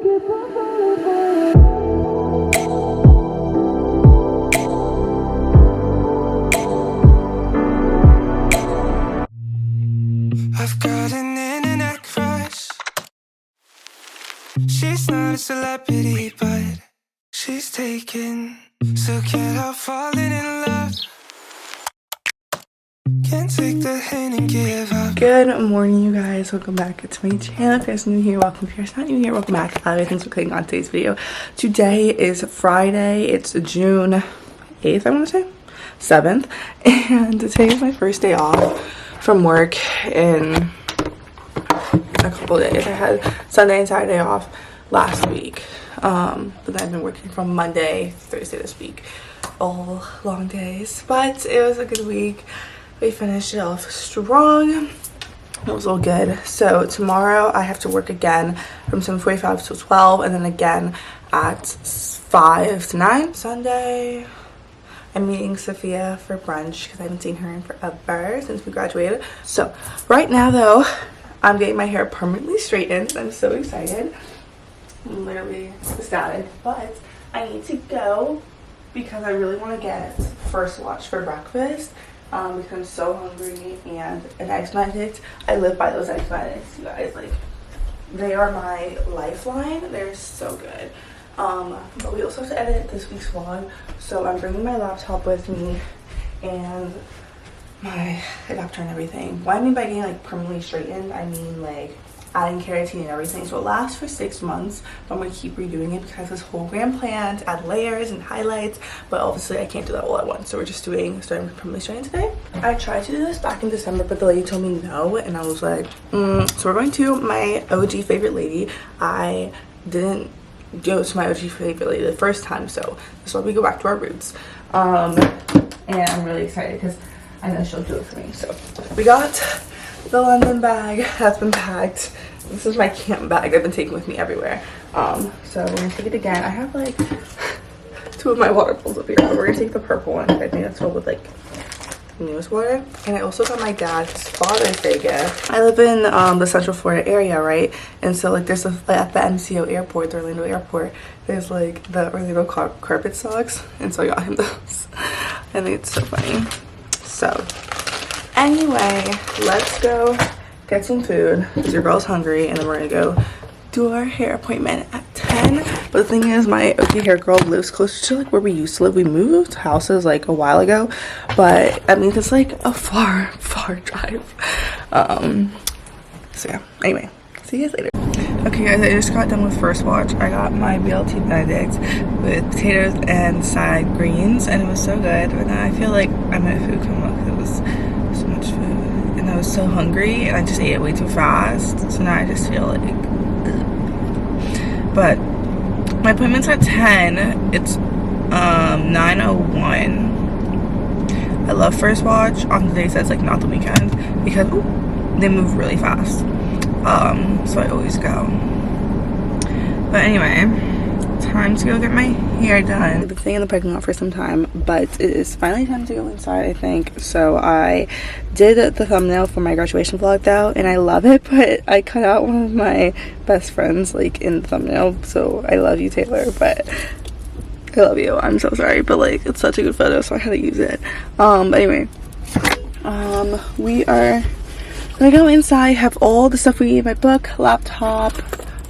I've got an internet crush. She's not a celebrity, but she's taken. So can't help falling in love. Can't take the hint and give up. Good morning, you guys. Welcome back to my channel. If you're new here, welcome. If you're not new here, welcome back. Thanks for clicking on today's video. Today is Friday. It's June 8th, I want to say 7th, and today is my first day off from work in a couple days. I had Sunday and Saturday off last week, but then I've been working from Monday, Thursday this week, all long days. But it was a good week. We finished it off strong. It was all good. So tomorrow I have to work again from 7:45 to 12, and then again at 5 to 9. Sunday I'm meeting Sophia for brunch because I haven't seen her in forever since we graduated. So right now though, I'm getting my hair permanently straightened. I'm so excited. I'm literally ecstatic. But I need to go because I really want to get First Watch for breakfast. Because I'm so hungry, and an Eggs Benedict. I live by those Eggs Benedicts, you guys. Like, they are my lifeline. They're so good. But we also have to edit this week's vlog, so I'm bringing my laptop with me and my adapter and everything. What I mean by getting like permanently straightened, I mean like adding keratin and everything. So it lasts for 6 months, but I'm gonna keep redoing it because this whole grand plan to add layers and highlights, but obviously I can't do that all at once. So we're just starting permanently straightened today. I tried to do this back in December, but the lady told me no, and I was like, So we're going to my OG favorite lady. I didn't go to my OG favorite lady the first time, so this is why we go back to our roots. And I'm really excited because I know she'll do it for me. So we got the London bag that's been packed. This is my camp bag I've been taking with me everywhere. So we're gonna take it again. I have like 2 of my water bottles up here, but we're gonna take the purple one. I think that's filled with like newest water. And I also got my dad's Father's Day gift. I live in the Central Florida area, right? And so like there's at the MCO airport, the Orlando airport, there's like the Orlando carpet socks, and so I got him those. I think it's so funny. So anyway, let's go get some food because your girl's hungry, and then we're gonna go do our hair appointment at 10. But the thing is, my OG hair girl lives closer to like where we used to live. We moved houses like a while ago, but I mean it's like a far drive. So yeah, anyway, see you guys later. Okay guys, I just got done with First Watch. I got my BLT Benedict with potatoes and side greens, and it was so good. And then I feel like I'm at a food coma because it was so much food, and I was so hungry, and I just ate it way too fast. So now I just feel like ugh. But my appointment's at 10. It's 9:01. I love First Watch on the days that's like not the weekend because they move really fast. So I always go. But anyway, time to go get my hair done. I've been staying in the parking lot for some time, but it is finally time to go inside, I think. So I did the thumbnail for my graduation vlog though, and I love it, but I cut out one of my best friends like in the thumbnail. So I love you, Taylor, but I love you. I'm so sorry, but like it's such a good photo, so I had to use it. But anyway, we are gonna go inside, have all the stuff we need: my book, laptop,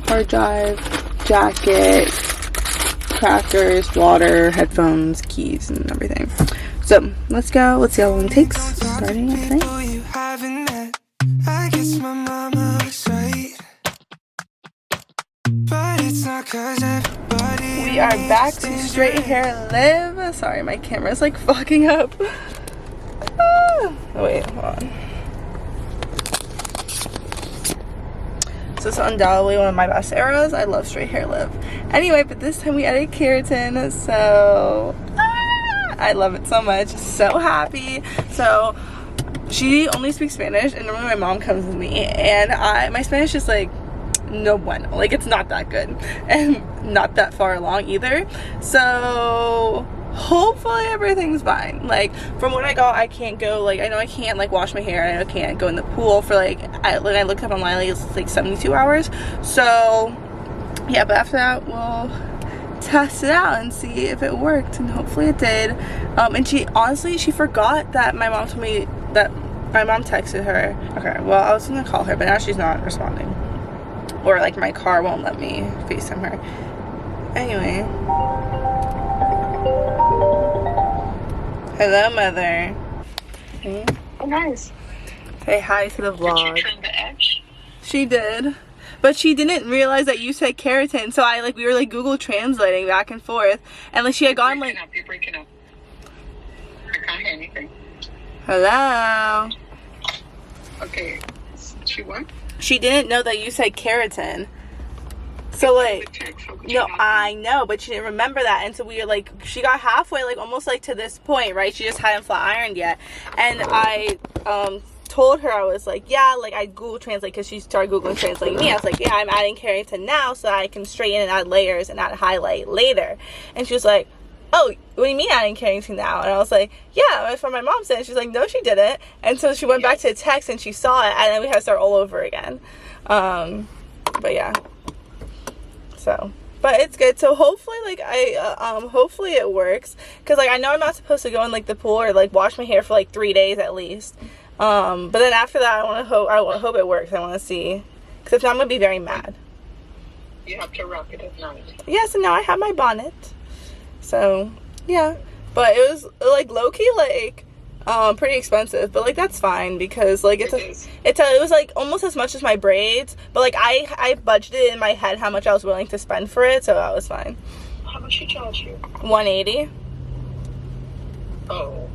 hard drive, jacket, crackers, water, headphones, keys, and everything. So let's go. Let's see how long it takes. Starting at 10. I guess my mama was right, but it's not 'cause everybody. We are back to Straight Hair Live. Sorry, my camera's like fucking up. Oh wait, hold on. This is undoubtedly one of my best eras. I love Straight Hair Live. Anyway, but this time we added keratin, so I love it so much. So happy. So she only speaks Spanish, and normally my mom comes with me, and my Spanish is like no bueno. Like it's not that good, and not that far along either. So hopefully everything's fine. Like from what I got, I can't go, like I know I can't like wash my hair, and I can't go in the pool for like I looked up online, like it's like 72 hours. So yeah, but after that we'll test it out and see if it worked, and hopefully it did. And she honestly, she forgot that my mom told me that my mom texted her. Okay, well, I was gonna call her, but now she's not responding, or like my car won't let me FaceTime her. Anyway, hello, mother. Hey. Oh, nice. Say hi to the vlog. Did you trim the edge? She did, but she didn't realize that you said keratin, so we were like Google translating back and forth, and like she had gone like, You're breaking up. I can't hear anything. hello. Okay. She what? She didn't know that you said keratin. So like, no, I know, but she didn't remember that, and so we were like, she got halfway, like almost like to this point, right? She just hadn't flat ironed yet, and I told her, I was like, yeah, like I Google Translate, because she started Googling translating me. I was like, yeah, I'm adding keratin now so that I can straighten and add layers and add highlight later. And she was like, oh, what do you mean adding keratin now? And I was like, yeah, that's what my mom said. And she's like, no, she didn't. And so she went back to the text and she saw it, and then we had to start all over again. But yeah, so, but it's good. So hopefully, like hopefully it works, because like I know I'm not supposed to go in like the pool or like wash my hair for like 3 days at least. But then after that, I hope it works. I want to see, because if not, I'm gonna be very mad. You have to wrap it at night. Yes, and now I have my bonnet. So yeah, but it was like low-key like pretty expensive, but like that's fine, because like it was like almost as much as my braids, but like I budgeted in my head how much I was willing to spend for it, so that was fine. How much she charge you? $180. Oh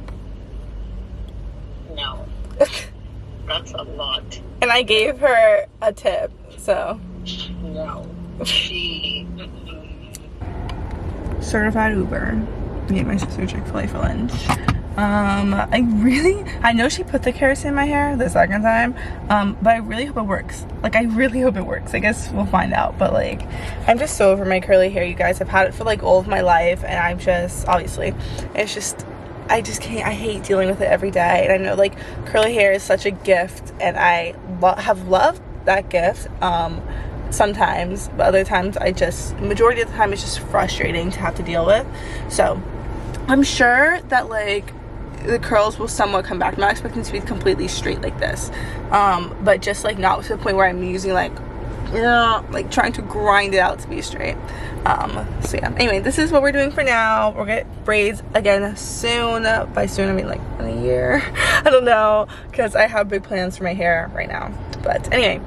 no. That's a lot. And I gave her a tip, so No. She certified Uber. I gave my sister Chick-fil-A for lunch. I know she put the keratin in my hair the second time, but I really hope it works. Like, I really hope it works. I guess we'll find out, but like, I'm just so over my curly hair, you guys. I've had it for like all of my life, and I'm just, obviously, it's just, I just can't, I hate dealing with it every day. And I know like curly hair is such a gift, and I have loved that gift sometimes, but other times majority of the time it's just frustrating to have to deal with. So I'm sure that like the curls will somewhat come back. I'm not expecting to be completely straight like this, but just like not to the point where I'm using like trying to grind it out to be straight. So yeah, anyway, this is what we're doing for now. We'll get braids again soon. By soon I mean like in a year. I don't know, because I have big plans for my hair right now. But anyway,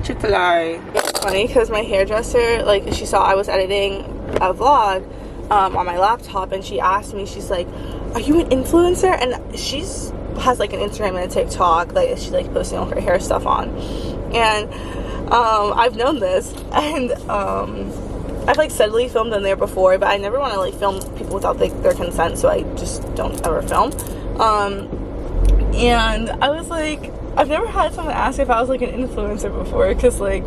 Chick-fil-A. It's funny because my hairdresser, like, she saw I was editing a vlog on my laptop, and she asked me, she's like, are you an influencer? And she's has like an Instagram and a TikTok, like she's like posting all her hair stuff on, and I've known this, and I've like steadily filmed in there before, but I never want to like film people without like their consent, so I just don't ever film. And I was like, I've never had someone ask if I was like an influencer before, because like,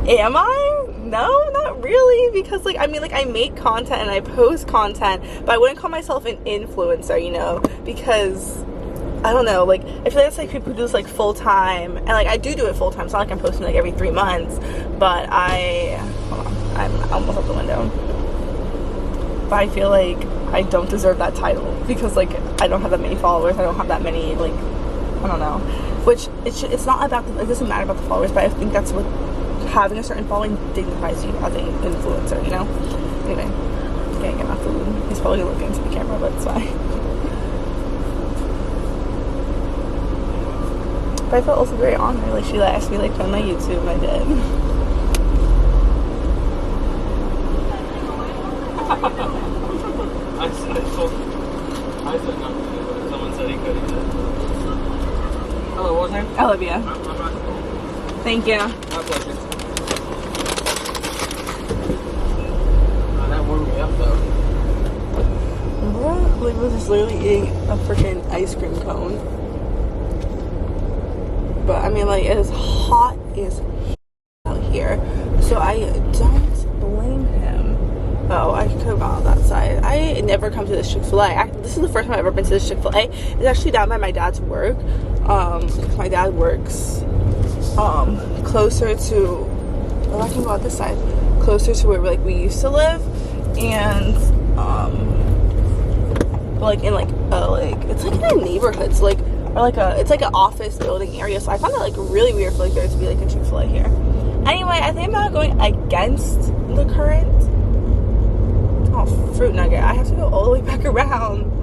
am I? No, not really, because like, I mean, like I make content and I post content, but I wouldn't call myself an influencer, you know, because I don't know, like I feel like it's like people who do this like full time, and like I do it full time. It's not like I'm posting like every 3 months, but hold on, I'm almost out the window. But I feel like I don't deserve that title, because like I don't have that many followers. I don't have that many, like, I don't know. Which it's not about it doesn't matter about the followers, but I think that's what having a certain following dignifies you as an influencer, you know. Anyway, I'm getting my food. He's probably gonna look into the camera, but it's fine. But I felt also very honored. Like, she asked me like on my YouTube, and I did. I said nothing, but someone said he could. Hello, what was your name? Olivia. Thank you. My pleasure. That warmed me up though. Olivia was just literally eating a freaking ice cream cone. But I mean, like, it is hot as out here, so I don't blame him. Oh, I could have gone on that side. I never come to this Chick-fil-A. This is the first time I've ever been to this Chick-fil-A. It's actually down by my dad's work, because my dad works closer to, oh, I can go out this side, closer to where like we used to live, and like in like it's like in a neighborhood, so like, or like it's like an office building area. So I found it like really weird for like there to be like a Chick-fil-A here. Anyway, I think about going against the current. Oh, fruit nugget, I have to go all the way back around.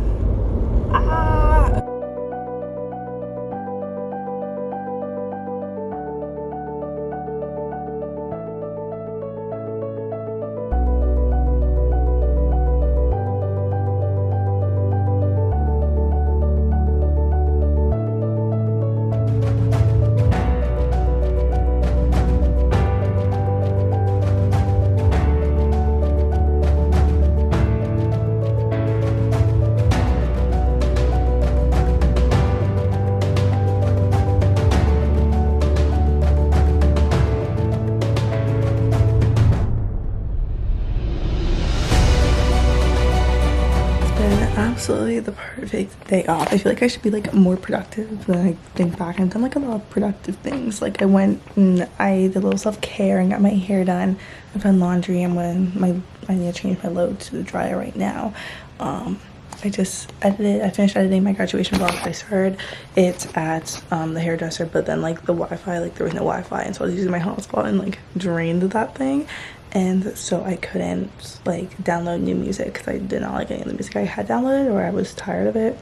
Absolutely the perfect day off. I feel like I should be like more productive. When I think back, I've done like a lot of productive things. Like I went and I did a little self-care and got my hair done. I've done laundry. I need to change my load to the dryer right now. I finished editing my graduation vlog. I started it at the hairdresser, but then like the Wi-Fi, like there was no Wi-Fi, and so I was using my hotspot and like drained that thing. And so I couldn't like download new music because I did not like any of the music I had downloaded, or I was tired of it.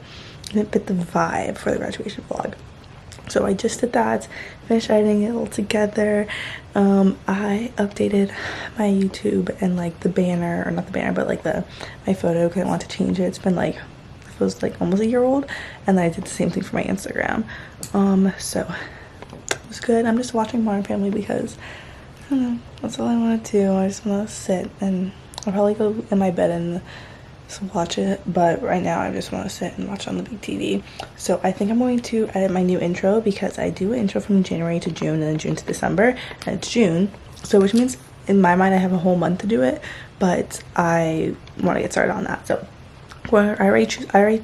And it fit the vibe for the graduation vlog. So I just did that, finished editing it all together. I updated my YouTube and like the banner, or not the banner, but like my photo, because I want to change it. It's been like, it feels like almost a year old. And then I did the same thing for my Instagram. So it was good. I'm just watching Modern Family because I don't know, that's all I want to do. I just want to sit, and I'll probably go in my bed and just watch it, but right now I just want to sit and watch on the big TV. So I think I'm going to edit my new intro, because I do an intro from January to June and then June to December, and it's June, so which means in my mind I have a whole month to do it, but I want to get started on that. So I already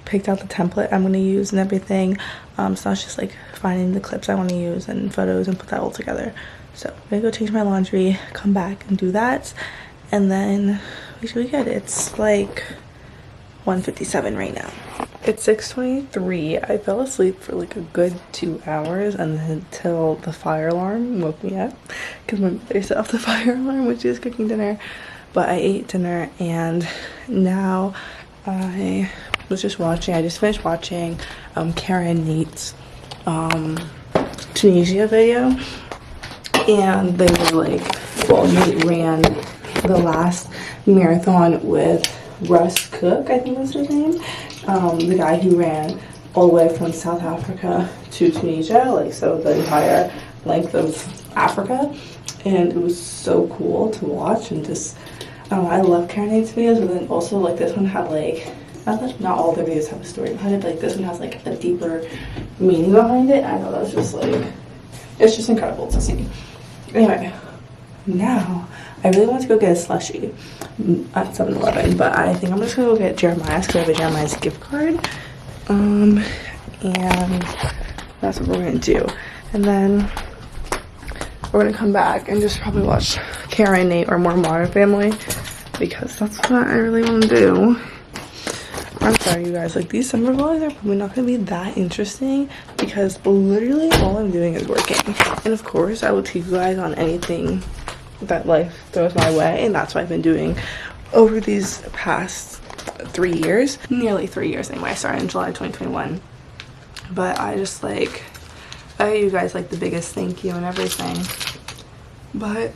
picked out the template I'm going to use and everything, so now it's just like finding the clips I want to use and photos and put that all together. So I'm gonna go change my laundry, come back and do that, and then we should be good. It's like 1:57 right now. It's 6:23. I fell asleep for like a good 2 hours, and then until the fire alarm woke me up, because my mother set off the fire alarm when she was cooking dinner. But I ate dinner, and now I was just watching. I just finished watching Karen Nate's Tunisia video. And they were like, well, Nate ran the last marathon with Russ Cook, I think was his name, the guy who ran all the way from South Africa to Tunisia, like so the entire length of Africa, and it was so cool to watch. And just I don't know, I love Karen Nate's videos, but then also like this one had like, not all the videos have a story behind it, like this one has like a deeper meaning behind it. I know that's just like, it's just incredible to see. Anyway, now I really want to go get a slushie at 7-Eleven, but I think I'm just gonna go get Jeremiah's, because I have a Jeremiah's gift card, and that's what we're gonna do. And then we're gonna come back and just probably watch Karen, Nate, or more Modern Family, because that's what I really want to do. I'm sorry, you guys, like these summer vlogs are probably not going to be that interesting, because literally all I'm doing is working. And of course, I will teach you guys on anything that life throws my way, and that's what I've been doing over these past 3 years. Nearly 3 years anyway. I started in July 2021. But I just like, I owe you guys like the biggest thank you and everything. But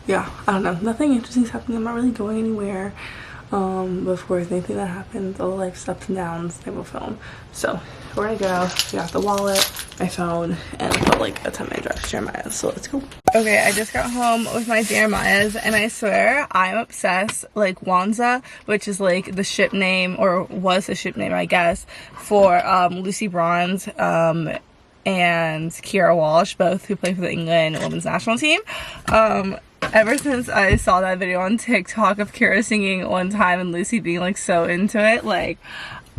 yeah, I don't know. Nothing interesting is happening. I'm not really going anywhere. Before anything that happens, all the life ups and downs, I will film. So we're gonna go. We got the wallet, my phone, and about like a 10-minute drive to Jeremiah's. So let's go. Okay, I just got home with my Jeremiah's, and I swear I'm obsessed. Like Wanza, which is like the ship name, or was the ship name, I guess, for Lucy Bronze and Kiara Walsh, both who play for the England women's national team. Ever since I saw that video on TikTok of Kira singing one time and Lucy being like so into it, like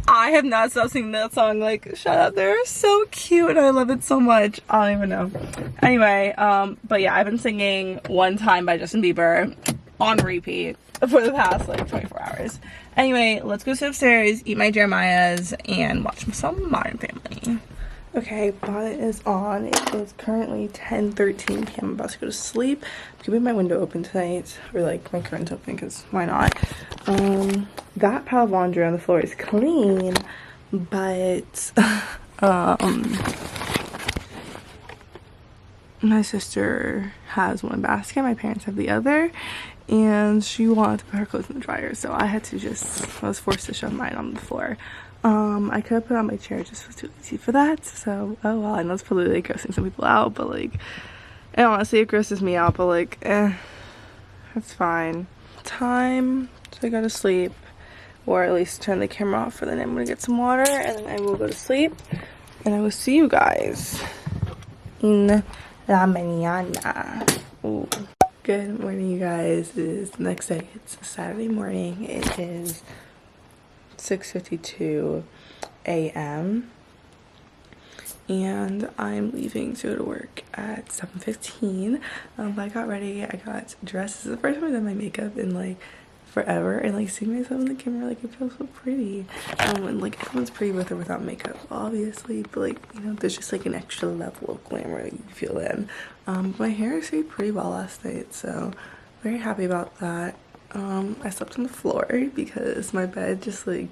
I have not stopped singing that song. Like, shut up. They're so cute and I love it so much. I don't even know. Anyway, but yeah, I've been singing One Time by Justin Bieber on repeat for the past like 24 hours. Anyway, let's go sit upstairs, eat my Jeremiah's, and watch some Modern Family. Okay, bonnet is on. It is currently 10:13 p.m. I'm about to go to sleep. I'm keeping my window open tonight, or like my curtains open, because why not? That pile of laundry on the floor is clean, but my sister has one basket, my parents have the other, and she wanted to put her clothes in the dryer, so I was forced to shove mine on the floor. I could have put it on my chair, just was too lazy for that, so oh well. I know it's probably like grossing some people out, but like, and honestly it grosses me out, but like, it's fine. Time to go to sleep, or at least turn the camera off, and then I'm gonna get some water, and then I will go to sleep, and I will see you guys in la mañana. Ooh. Good morning, you guys. It is the next day. It's Saturday morning. It is 6:52 a.m. and I'm leaving to go to work at 7:15. I got ready. I got dressed. This is the first time I've done my makeup in like forever, and like seeing myself in the camera, like it feels so pretty. And like everyone's pretty with or without makeup, obviously, but like, you know, there's just like an extra level of glamour you feel in. My hair stayed pretty well last night, so very happy about that. I slept on the floor because my bed just like,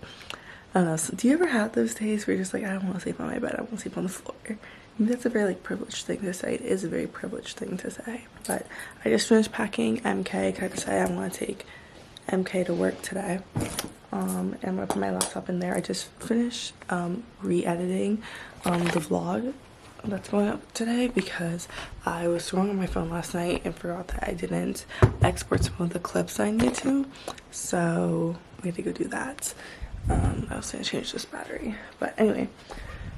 I don't know. So do you ever have those days where you're just like, I don't want to sleep on my bed, I want to sleep on the floor? Maybe that's a very like privileged thing to say. It is a very privileged thing to say. But I just finished packing MK. I decided I want to take MK to work today. And I'm gonna put my laptop in there. I just finished re-editing the vlog that's going up today because I was scrolling on my phone last night and forgot that I didn't export some of the clips I need to, so we had to go do that. I was gonna change this battery, but anyway,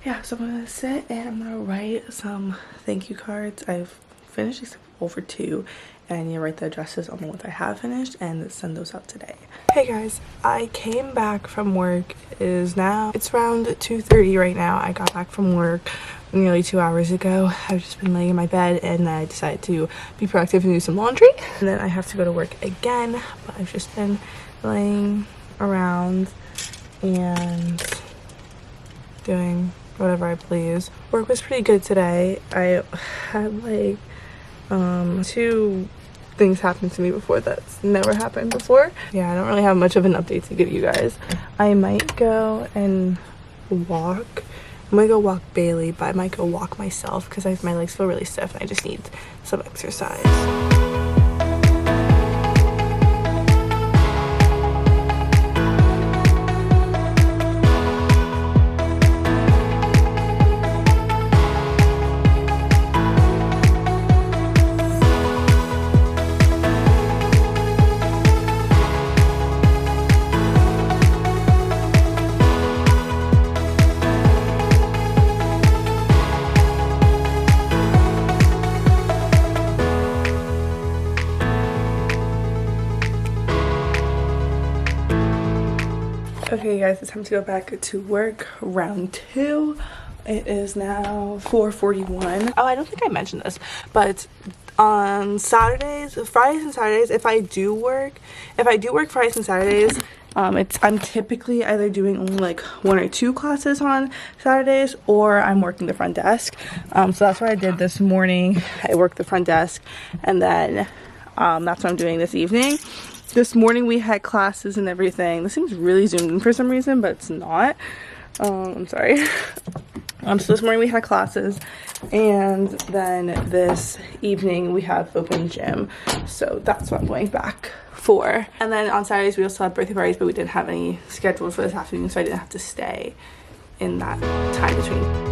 yeah, so I'm gonna sit and I'm gonna write some thank you cards. I've finished except over 2, and I need to write the addresses on the ones I have finished and send those out today. Hey guys, I came back from work. It's around 2:30 right now. I got back from work nearly 2 hours ago. I've just been laying in my bed and I decided to be productive and do some laundry, and then I have to go to work again, but I've just been laying around and doing whatever I please. Work was pretty good today. I had like 2 things happen to me before that's never happened before. Yeah, I don't really have much of an update to give you guys. I might go and walk. I'm gonna go walk Bailey, but I might go walk myself because my legs feel really stiff and I just need some exercise. Okay guys, it's time to go back to work, round 2. It is now 4:41. Oh, I don't think I mentioned this, but on Fridays and Saturdays, if I do work Fridays and Saturdays, I'm typically either doing only like 1 or 2 classes on Saturdays, or I'm working the front desk. So that's what I did this morning. I worked the front desk, and then that's what I'm doing this evening. This morning we had classes and everything. This seems really zoomed in for some reason, but it's not. I'm sorry. So this morning we had classes, and then this evening we have open gym. So that's what I'm going back for. And then on Saturdays we also have birthday parties, but we didn't have any scheduled for this afternoon, so I didn't have to stay in that time between.